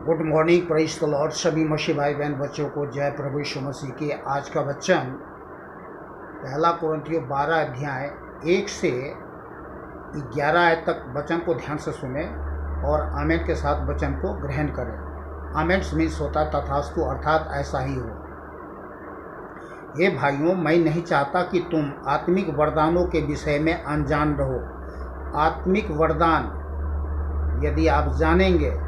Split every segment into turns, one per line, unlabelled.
Good morning, praise the Lord. सभी मसीह भाई बहन बच्चों को जय प्रभु यीशु मसीह की। आज का वचन पहला कुरिन्थियों 12 अध्याय 1 से 11 आयत तक वचन को ध्यान से सुने और आमेन के साथ वचन को ग्रहण करें। आमेन मीन्स होता तथास्तु, अर्थात ऐसा ही हो। हे भाइयों, मैं नहीं चाहता कि तुम आत्मिक वरदानों के विषय में अनजान रहो। आत्मिक वरदान यदि आप जानेंगे,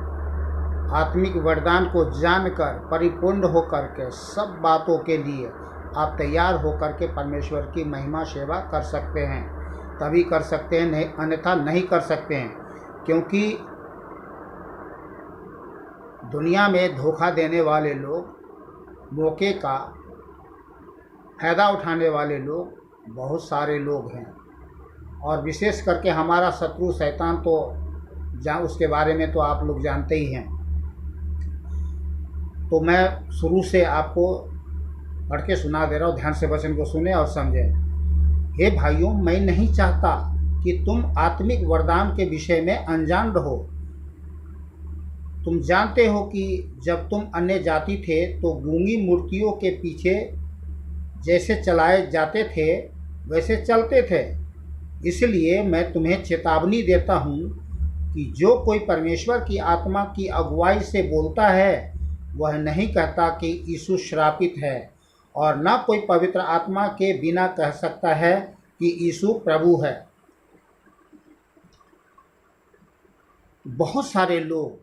आत्मिक वरदान को जानकर परिपूर्ण होकर के सब बातों के लिए आप तैयार होकर के परमेश्वर की महिमा सेवा कर सकते हैं। तभी कर सकते हैं, नहीं अन्यथा नहीं कर सकते हैं। क्योंकि दुनिया में धोखा देने वाले लोग, मौके का फ़ायदा उठाने वाले लोग बहुत सारे लोग हैं। और विशेष करके हमारा शत्रु शैतान तो उसके बारे में तो आप लोग जानते ही हैं। तो मैं शुरू से आपको पढ़ के सुना दे रहा हूँ, ध्यान से वचन को सुने और समझें। हे भाइयों, मैं नहीं चाहता कि तुम आत्मिक वरदान के विषय में अनजान रहो। तुम जानते हो कि जब तुम अन्य जाति थे तो गूंगी मूर्तियों के पीछे जैसे चलाए जाते थे वैसे चलते थे। इसलिए मैं तुम्हें चेतावनी देता हूँ कि जो कोई परमेश्वर की आत्मा की अगुवाई से बोलता है वह नहीं कहता कि यीशु श्रापित है, और न कोई पवित्र आत्मा के बिना कह सकता है कि यीशु प्रभु है। बहुत सारे लोग,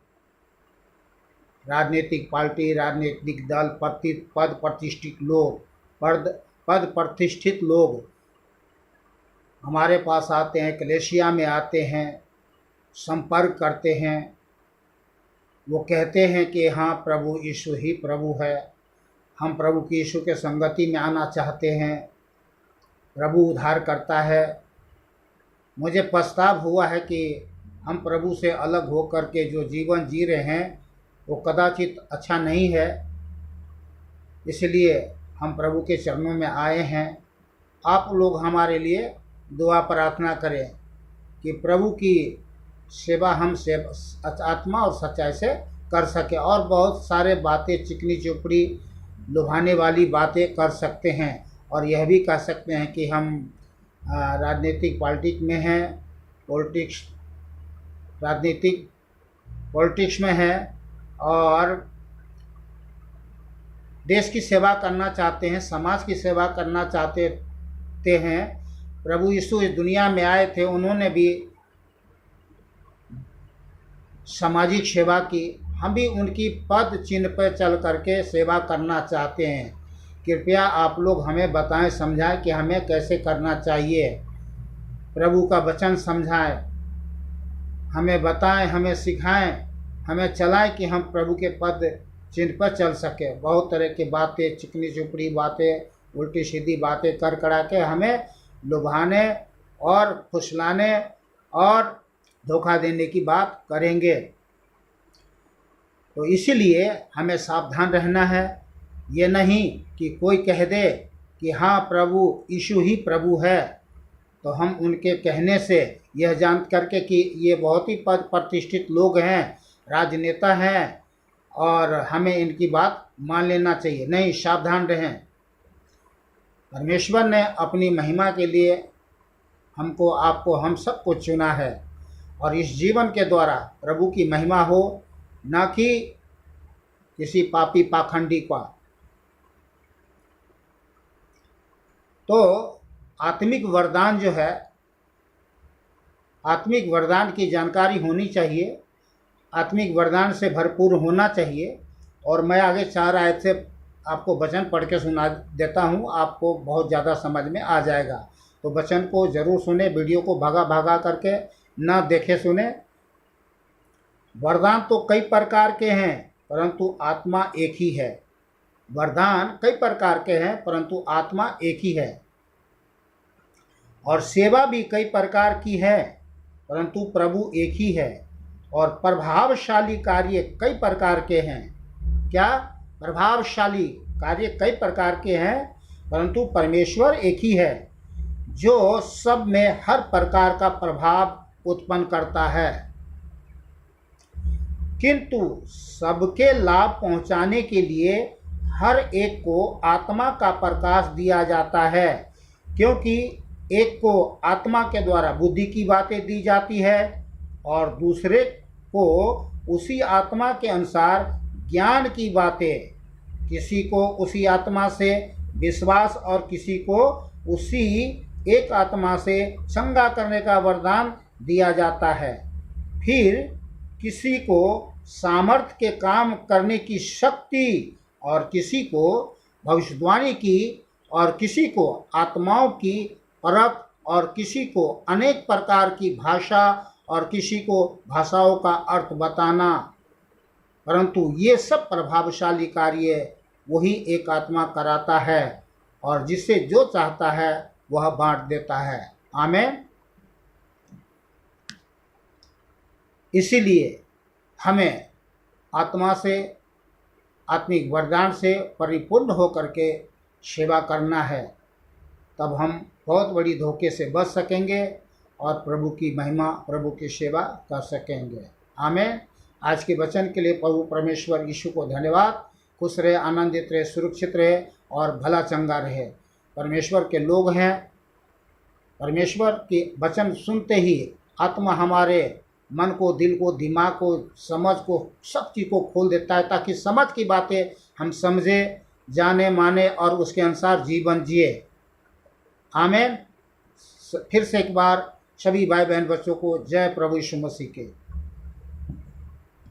राजनीतिक पार्टी, राजनीतिक दल, पद प्रतिष्ठित लोग हमारे पास आते हैं, कलीसिया में आते हैं, संपर्क करते हैं। वो कहते हैं कि हाँ, प्रभु यीशु ही प्रभु है, हम प्रभु की यीशु के संगति में आना चाहते हैं, प्रभु उद्धार करता है। मुझे पछतावा हुआ है कि हम प्रभु से अलग होकर के जो जीवन जी रहे हैं वो कदाचित अच्छा नहीं है। इसलिए हम प्रभु के चरणों में आए हैं। आप लोग हमारे लिए दुआ प्रार्थना करें कि प्रभु की सेवा हम आत्मा और सच्चाई से कर सके, और बहुत सारे बातें, चिकनी चुपड़ी लुभाने वाली बातें कर सकते हैं। और यह भी कह सकते हैं कि हम राजनीतिक पार्टी में हैं, पॉलिटिक्स में हैं और देश की सेवा करना चाहते हैं, समाज की सेवा करना चाहते हैं। प्रभु यीशु इस दुनिया में आए थे, उन्होंने भी सामाजिक सेवा की। हम भी उनकी पद चिन्ह पर चल करके सेवा करना चाहते हैं। कृपया आप लोग हमें बताएं, समझाएं कि हमें कैसे करना चाहिए। प्रभु का वचन समझाएं, हमें बताएं, हमें सिखाएं, हमें चलाएं कि हम प्रभु के पद चिन्ह पर चल सके। बहुत तरह की बातें, चिकनी चुपड़ी बातें, उल्टी सीधी बातें कर करा के हमें लुभाने और फुसलाने और धोखा देने की बात करेंगे। तो इसीलिए हमें सावधान रहना है। ये नहीं कि कोई कह दे कि हाँ, प्रभु यीशु ही प्रभु है, तो हम उनके कहने से यह जान करके कि ये बहुत ही पद प्रतिष्ठित लोग हैं, राजनेता हैं, और हमें इनकी बात मान लेना चाहिए। नहीं, सावधान रहें। परमेश्वर ने अपनी महिमा के लिए हमको, आपको, हम सबको चुना है, और इस जीवन के द्वारा प्रभु की महिमा हो, न कि किसी पापी पाखंडी का। तो आत्मिक वरदान जो है, आत्मिक वरदान की जानकारी होनी चाहिए, आत्मिक वरदान से भरपूर होना चाहिए। और मैं आगे 4 आयत से आपको वचन पढ़ के सुना देता हूँ, आपको बहुत ज़्यादा समझ में आ जाएगा। तो वचन को ज़रूर सुने, वीडियो को भागा करके ना देखे सुने। वरदान तो कई प्रकार के हैं परंतु आत्मा एक ही है। वरदान कई प्रकार के हैं परंतु आत्मा एक ही है। और सेवा भी कई प्रकार की है परंतु प्रभु एक ही है। और प्रभावशाली कार्य कई प्रकार के हैं। क्या? प्रभावशाली कार्य कई प्रकार के हैं परंतु परमेश्वर एक ही है, जो सब में हर प्रकार का प्रभाव उत्पन्न करता है। किंतु सबके लाभ पहुंचाने के लिए हर एक को आत्मा का प्रकाश दिया जाता है, क्योंकि एक को आत्मा के द्वारा बुद्धि की बातें दी जाती है और दूसरे को उसी आत्मा के अनुसार ज्ञान की बातें, किसी को उसी आत्मा से विश्वास और किसी को उसी एक आत्मा से संगा करने का वरदान दिया जाता है। फिर किसी को सामर्थ्य के काम करने की शक्ति और किसी को भविष्यवाणी की और किसी को आत्माओं की परख और किसी को अनेक प्रकार की भाषा और किसी को भाषाओं का अर्थ बताना। परंतु ये सब प्रभावशाली कार्य वही एक आत्मा कराता है और जिससे जो चाहता है वह बांट देता है। आमीन। इसीलिए हमें आत्मा से, आत्मिक वरदान से परिपूर्ण होकर के सेवा करना है, तब हम बहुत बड़ी धोखे से बच सकेंगे और प्रभु की महिमा, प्रभु की सेवा कर सकेंगे। आमीन। आज के वचन के लिए प्रभु परमेश्वर यीशु को धन्यवाद। खुश रहे, आनंदित रहे, सुरक्षित रहे और भला चंगा रहे। परमेश्वर के लोग हैं। परमेश्वर के वचन सुनते ही आत्मा हमारे मन को, दिल को, दिमाग को, समझ को, सब चीज़ को खोल देता है, ताकि समझ की बातें हम समझे, जाने, माने और उसके अनुसार जीवन जिए। आमीन। फिर से एक बार सभी भाई बहन बच्चों को जय प्रभु यीशु मसीह के।